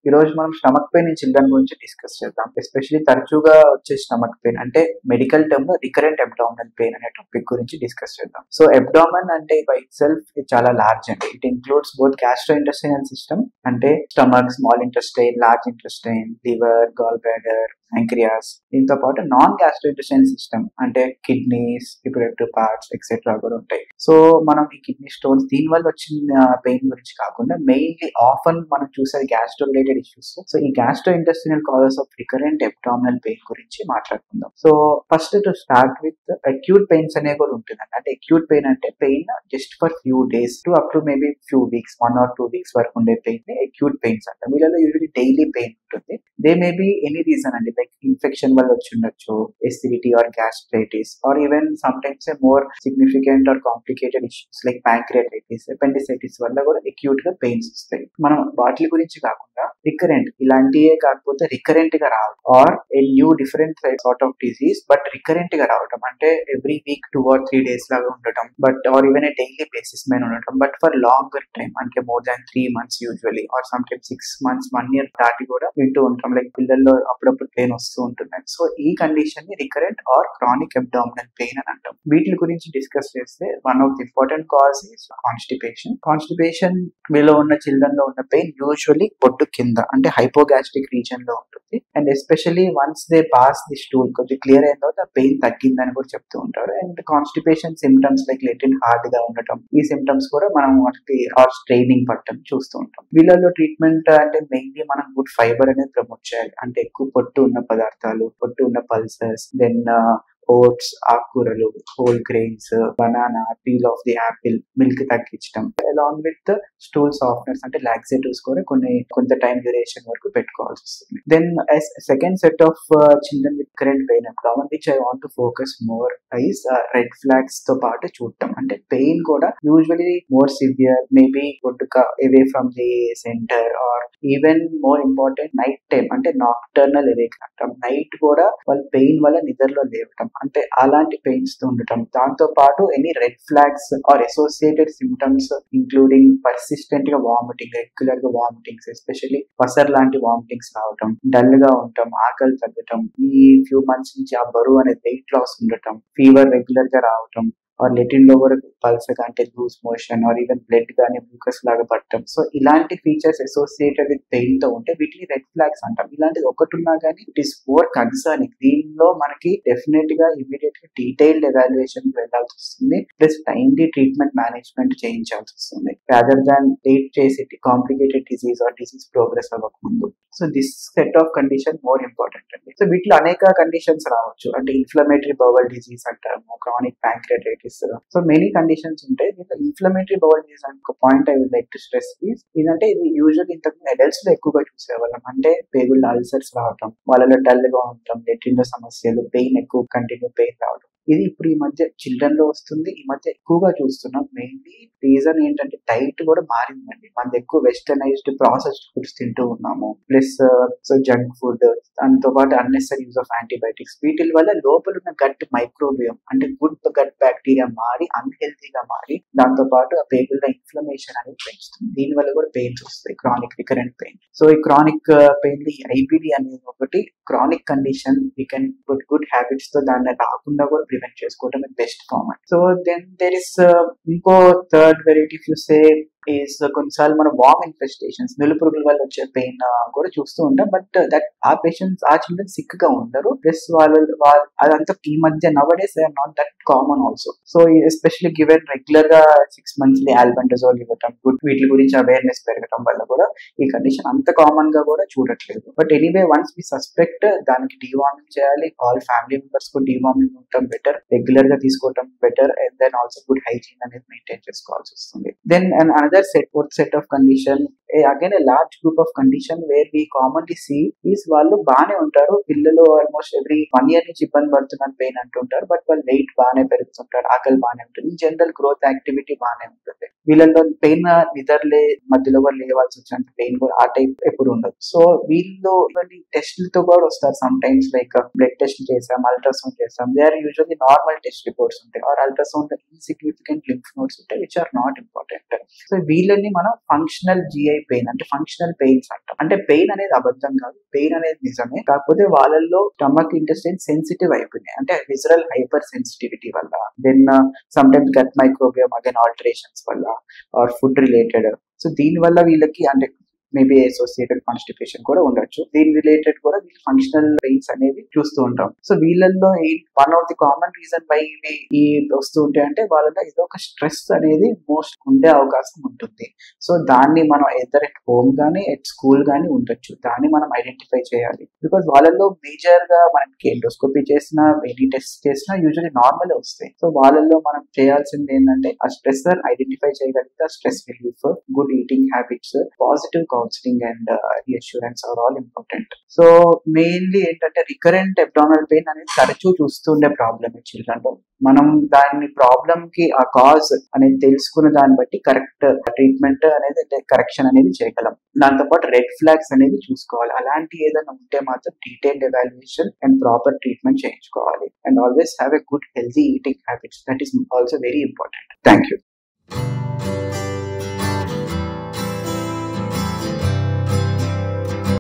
ఈ రోజు మనం స్టమక్ పెయిన్ ఇన్ చిల్డ్రన్ గురించి డిస్కస్ చేద్దాం. ఎస్పెషల్లీ తరచుగా వచ్చే స్టమక్ పెయిన్ అంటే మెడికల్ టర్మ్ లో రికరెంట్ అబ్డామినల్ పెయిన్ అనే టాపిక్ గురించి డిస్కస్ చేద్దాం. సో అబ్డామన్ అంటే బై సెల్ఫ్ చాలా లార్జ్ అండి. It includes both gastro intestinal system అంటే stomach, small intestine, large intestine, liver, gall bladder, pancreas, దీంతో పాటు నాన్ గ్యాస్ట్రోఇంటెస్టైనల్ సిస్టమ్ అంటే కిడ్నీస్, రిప్రొడక్టివ్ పార్ట్స్ ఎక్సెట్రా కూడా ఉంటాయి. సో మనం ఈ కిడ్నీ స్టోన్స్ దీని వల్ల వచ్చిన పెయిన్ గురించి కాకుండా మెయిన్లీ ఆఫన్ మనం చూసేది గ్యాస్ట్రో రిలేటెడ్ ఇష్యూస్. సో ఈ gastro intestinal causes of recurrent abdominal pain గురించి మాట్లాడుకుందాం. So first to start with acute pains అనేవి కూడా ఉంటుందండి. అంటే అక్యూట్ పెయిన్ అంటే pain just for few days to up to maybe few weeks, 1 or 2 weeks వరకు ఉండే పెయిన్ ని అక్యూట్ పెయిన్స్ అంటాం. వీళ్ళలో యూజువల్లీ డైలీ పెయిన్ ఉంటుంది. They may be any reason అండి, లైక్ ఇన్ఫెక్షన్ వల్ల వచ్చి ఉండొచ్చు, acidity or gastritis, or even sometimes more significant or complicated issues like pancreatitis, appendicitis వల్ల కూడా అక్యూట్ గా పెయిన్స్ వస్తాయి. మనం వాటి గురించి కాకుండా రికరెంట్ ఇలాంటివే కాకపోతే రికరెంట్ గా రావడం or a new different sort of disease but recurrent గా రావడం అంటే ఎవ్రీ వీక్ 2 or 3 days లాగా ఉండటం, but or even a daily basis మీద ఉండటం, బట్ ఫర్ లాంగర్ టైమ్ అంటే more than 3 months usually, or sometimes 6 months, 1 year దాటి కూడా వింటూ ఉంటాం. లైక్ పిల్లల్లో అప్పుడప్పుడు పెయిన్ వస్తూ ఉంటుంది. సో ఈ కండిషన్ ని recurrent or chronic abdominal pain అని అంటాం. వీటి గురించి డిస్కస్ చేస్తే one of the important cause is constipation. Constipation మీలో ఉన్న చిల్డ్రన్ లో ఉన్న పెయిన్ యూజువల్లీ పొట్టు కింద అంటే హైపోగాస్ట్రిక్ రీజన్ లో ఉంటుంది. And especially once they pass the stool కొద్దిగా క్లియర్ అయిన తర్వాత పెయిన్ తగ్గిందని కూడా చెప్తూ ఉంటారు. And constipation symptoms like లెటిన్ hard గా ఉండటం, ఈ సిమ్టమ్స్ కూడా మనం వాటికి ఆర్ స్ట్రైనింగ్ పట్టడం చూస్తూ ఉంటాం. వీళ్ళలో ట్రీట్మెంట్ అంటే మెయిన్లీ మనం గుడ్ ఫైబర్ అనేది ప్రమోట్ చేయాలి. అంటే ఎక్కువ పొట్టు ఉన్న పదార్థాలు, పొట్టు ఉన్న పల్సెస్, దెన్ ఓట్స్, ఆకుకూరలు, whole grains, banana, peel off the apple, milk తగ్గించడం, అలాంగ్ విత్ స్టూల్ సాఫ్ట్నర్స్ అంటే లాక్సేటివ్స్ కూడా కొంత టైం డ్యూరేషన్ వరకు పెట్టుకోవాల్సి వస్తుంది. Then second set of children with current pain abdomen which I want to focus more is red flags తో పాటు చూడటం. అంటే పెయిన్ కూడా usually more severe, maybe away from the centre, or even more important night time అంటే nocturnal awake అంటాం. Night కూడా వాళ్ళ pain వల్ల నిద్రలో లేవటం, అంటే అలాంటి పెయిన్స్ తో ఉండటం. దాంతో పాటు any red flags or associated symptoms including persistent గా వామిటింగ్, రెగ్యులర్ గా వామిటింగ్స్, ఎస్పెషల్లీ పసర్ లాంటి వామిటింగ్స్ రావటం, డల్ గా ఉండటం, ఆకలి తగ్గటం, ఈ ఫ్యూ మంత్స్ నుంచి ఆ బరువు అనేది వెయిట్ లాస్ ఉండటం, ఫీవర్ రెగ్యులర్ గా రావటం, ఆర్ లెటిన్ లో కూడా పల్స్ అంటే loose motion, or even blood గానీ గ్లూకస్ లాగా పట్టడం. సో ఇలాంటి ఫీచర్స్ అసోసియేటెడ్ విత్ పెయిన్ తో ఉంటే వీటిని రెడ్ ఫ్లాగ్స్ అంటాం. ఇలాంటిది ఒకటి ఉన్నా కానీ ఇట్ ఈస్ మోర్ కన్సర్నింగ్. దీనిలో మనకి డెఫినెట్ గా ఇమీడియట్ గా డీటెయిల్డ్ ఎవాల్యుయేషన్ వెళ్ళాల్సి వస్తుంది, ప్లస్ టైమ్లీ ట్రీట్మెంట్ మేనేజ్మెంట్ చేయించాల్సి వస్తుంది, రాదర్ దాన్ వెయిట్ చేసి complicated disease or disease progress అవ్వకముందు. So this set of condition more important అండి. సో వీటిలో అనేక కండిషన్స్ రావచ్చు. అంటే ఇన్ఫ్లమేటరీ బౌల్ డిసీజ్ అంటాము, chronic pancreatitis. So many conditions ఉంటాయి. దీంట్లో ఇన్ఫ్లమేటరీ బౌల్ డిసీజ్ అని ఒక point I would like to stress ఇదంటే ఇది యూజువల్ ఇంతకు అడల్ట్స్ లో ఎక్కువగా చూసేవాళ్ళం. అంటే పేగుల్లో అల్సర్స్ రావటం, వాళ్ళలో డల్ గా ఉండటం, లెట్రిన్ లో సమస్యలు, పెయిన్ ఎక్కువ కంటిన్యూ పెయిన్ రావడం. ఇది ఇప్పుడు ఈ మధ్య చిల్డ్రన్ లో వస్తుంది. ఈ మధ్య ఎక్కువగా చూస్తున్నాం. మెయిన్లీ రీజన్ ఏంటంటే డైట్ కూడా మారిందండి. మనది ఎక్కువ వెస్టర్నైజ్డ్ ప్రాసెస్డ్ ఫుడ్స్ తింటూ ఉన్నాము, ప్లస్ సో జంక్ ఫుడ్, దాంతో పాటు అన్నెసరీ యూజ్ ఆఫ్ యాంటీబయాటిక్స్. వీటి వల్ల లోపల ఉన్న గట్ మైక్రోబియం అంటే గుడ్ గట్ బ్యాక్టీరియా మారి అన్హెల్తీగా మారి, దాంతో పాటు ఆ పేగుల్లో ఇన్ఫ్లమేషన్ అనేది పెంచుతుంది. దీని వల్ల కూడా పెయిన్స్ వస్తాయి, క్రానిక్ రికరెంట్ పెయిన్. సో ఈ క్రానిక్ పెయిన్ ఐబిడి అనేది ఒకటి chronic condition. We can put good habits తో దాన్ని రాకుండా కూడా ప్రివెంట్ చేసుకోవడం best form. So then there is ఇంకో third variety if you say is కొన్నిసార్లు మన వామ్ ఇన్ఫెస్టేషన్స్, నులు పురుగుల వల్ల వచ్చే పెయిన్ కూడా చూస్తూ ఉంటాం. బట్ దట్ ఆ పేషెంట్స్ ఆ చిల్డ్రన్ సిక్ గా ఉండరు, ప్లస్ వాళ్ళు అదంతా ఈ మధ్య nowadays they are not that common also. So especially given regular గా 6 months ఆల్బెండజోల్ ఇవ్వటం, వీటి గురించి అవేర్నెస్ పెరగడం వల్ల కూడా ఈ కండిషన్ అంత కామన్ గా కూడా చూడట్లేదు. But anyway once we suspect దానికి డీవార్మింగ్ చేయాలి. ఆల్ ఫ్యామిలీ మెంబర్స్ కు డీవార్మింగ్ ఉండటం బెటర్, రెగ్యులర్ గా తీసుకోవడం better, and then also good hygiene అనేది మెయింటైన్ చేసుకోవాల్సి వస్తుంది. Then another fourth set of condition, again a large group of condition where we commonly see is వాళ్ళు బానే ఉంటారు, పిల్లలు ఆల్మోస్ట్ ఎవ్రీ 1 year నుంచి ఇబ్బంది పడుతున్నారు పెయిన్ అంటుంటారు, బట్ వాళ్ళు వెయిట్ బాగానే పెరుగుతుంటారు, ఆకలి బాగానే ఉంటుంది, జనరల్ గ్రోత్ యాక్టివిటీ బాగానే ఉంటుంది. వీళ్ళలో పెయిన్ నిద్రలే మధ్యలో కూడా లేవాల్సి వచ్చేంత పెయిన్ కూడా ఆ టైప్ ఎప్పుడు ఉండదు. సో వీళ్ళు టెస్ట్లతో కూడా వస్తారు. Sometimes like blood test చేసాం, అల్ట్రాసౌండ్ చేసాం, they are usually normal test reports ఉంటాయి, or ultrasound insignificant lymph nodes ఉంటాయి which are not important. So వీళ్ళని మనం ఫంక్షనల్ జిఐ పెయిన్ అంటే ఫంక్షనల్ పెయిన్స్ అంటాం. అంటే పెయిన్ అనేది అబద్ధం కాదు, పెయిన్ అనేది నిజమే. కాకపోతే వాళ్ళల్లో స్టమక్ ఇంటెస్టైన్ సెన్సిటివ్ అయిపోయినాయి, అంటే విజరల్ హైపర్ సెన్సిటివిటీ వల్ల, then sometimes gut microbiome again alterations వల్ల ఆర్ ఫుడ్ రిలేటెడ్. సో దీని వల్ల వీళ్ళకి అంటే మేబీ అసోసియేటెడ్ కాన్స్టిపేషన్ కూడా ఉండొచ్చు. దీని రిలేటెడ్ కూడా వీళ్ళు ఫంక్షనల్ పెయిన్స్ అనేవి చూస్తూ ఉంటాం. సో వీళ్ళల్లో one of the common reason why ఈ వస్తూ ఉంటాయి అంటే వాళ్ళలో ఏదో ఒక స్ట్రెస్ అనేది మోస్ట్ ఉండే అవకాశం ఉంటుంది. సో దాన్ని మనం ఎదర్ ఎట్ హోమ్ గానీ ఎట్ స్కూల్ గానీ ఉండొచ్చు, దాన్ని మనం ఐడెంటిఫై చేయాలి. బికాస్ వాళ్ళల్లో మేజర్ గా మనకి ఎండోస్కోపీ చేసినా ఎనీ టెస్ట్ చేసినా యూజువల్లీ నార్మల్ వస్తాయి. సో వాళ్ళల్లో మనం చేయాల్సింది ఏంటంటే ఆ స్ట్రెస్ ఐడెంటిఫై చేయగలిగితే stress relief, good eating habits, positive counselling and reassurance are all important. So mainly ఏంటంటే రికరెంట్ అబ్డామినల్ పెయిన్ అనేది తరచూ చూస్తుండే ప్రాబ్లమ్ చిల్డ్రన్ లో. మనం దాని ప్రాబ్లమ్ కి ఆ కాజ్ అనేది తెలుసుకున్న దాన్ని బట్టి కరెక్ట్ ట్రీట్మెంట్ అనేది కరెక్షన్ అనేది చేయగలం. దాంతోపాటు రెడ్ ఫ్లాగ్స్ అనేది చూసుకోవాలి. అలాంటి ఏదైనా ఉంటే మాత్రం detailed evaluation and proper treatment చేయించుకోవాలి. And always have a good healthy eating habits, that is also very important. Thank you.